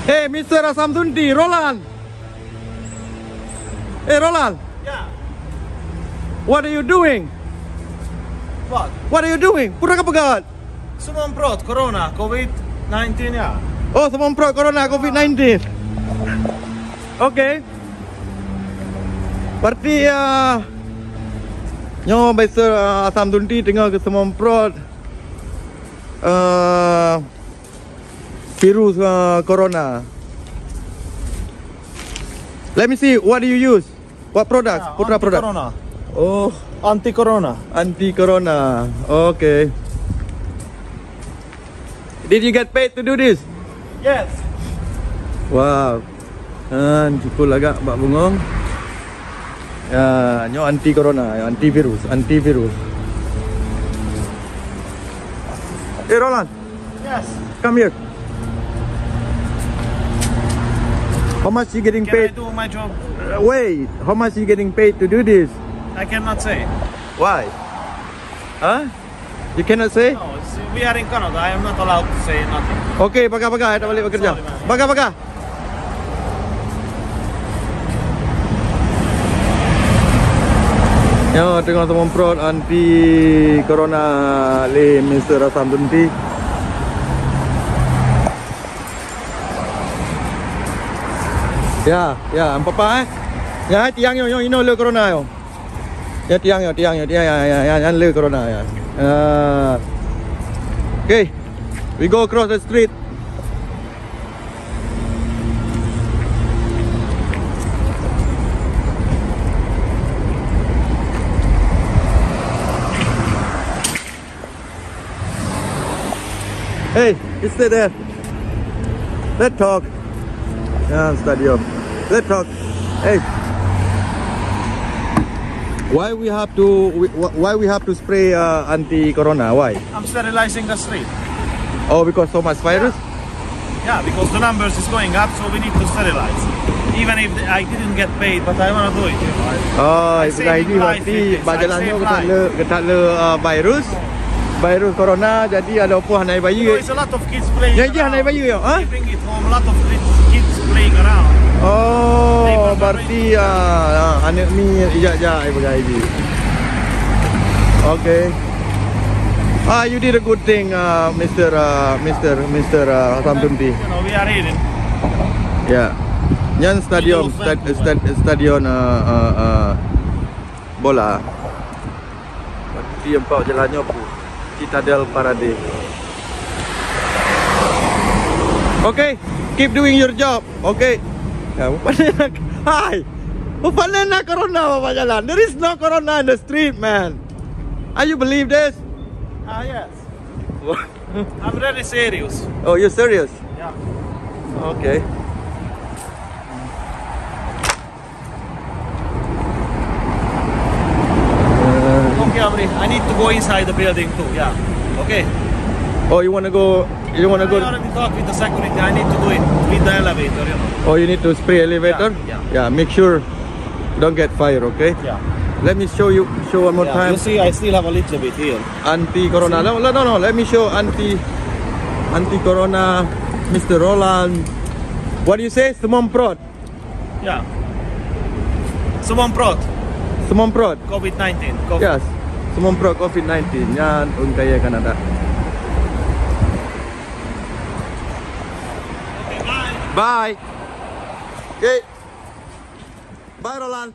Hey, Mr.Asam Sunti, Roland. Hey, Roland. Yeah. What are you doing? What? What are you doing? Pura ka pegat? Semprot, corona, COVID-19 ya. Oh, semprot corona COVID-19. Okay. Berarti nyo Mr.Asam Sunti tengah ke semprot virus corona. Let me see, what do you use? What products? Yeah, Putra product. anti-corona. Oh, Anti-corona. anti-corona. Okay. Did you get paid to do this? Yes. Wow. Cukup agak bak bungong. Ya, nyo anti-corona, antivirus, antivirus. Hey, Roland. Yes. Come here. How much you getting Can paid? I do my job? Wait, how much you getting paid to do this? I cannot say. Why? Huh? You cannot say? No, we are in Canada. I am not allowed to say nothing. Okay, pakai, tak balik bekerja. Sorry, man. Pakai. Yo, tengok semprot anti corona le Mr.Asam Sunti. Ya, apa ya, tiang yo, ino le corona yo. Ya, tiang yo, ya, le corona ya. Okay, we go across the street. Hey, you stay there. Let's talk. Yeah, stadium. Let's talk. Hey, why we have to spray anti-corona? Why? I'm sterilizing the street. Oh, because so much virus. Yeah, because the numbers is going up, so we need to sterilize. Even if I didn't get paid, but I want to do it. You know, Oh, I itu save ini life berarti with this. bajalannya I save kita le virus corona jadi ada apa hanai bayi. You know, it's a lot of kids playing Ya, ya, hanai around. bayi ya. Ha? They bring it home, a lot of kids playing around. Oh, berarti anak ni ijak bagai ini. Okay. You did a good thing, Asam Sunti. You know, we are eating. Ya. Yan stadion bola. Berarti empat jalannya apa? Citadel Parade. Okay, keep doing your job. Okay. Ya, hi. Upana na corona ba jalan? There is no corona in the street, man. Are you believe this? Yes. I'm really serious. Oh, you're serious? Yeah. Okay. Okay, Amri, I need to go inside the building too. Yeah. Okay. Oh, you wanna go? You wanna go? I already talked with the security. I need to do it with the elevator, you know. Oh, you need to spray elevator? Yeah. Make sure don't get fire, okay? Yeah. Let me show one more time. You see, I still have a little bit here. Anti-corona. No. Let me show anti-corona, Mr. Roland. What do you say? Semprot. Yeah. Semprot. Semprot. COVID-19. Yes. Semprot COVID-19. Yan kaya Canada. Okay, bye. Bye. Okay. Bye, Roland.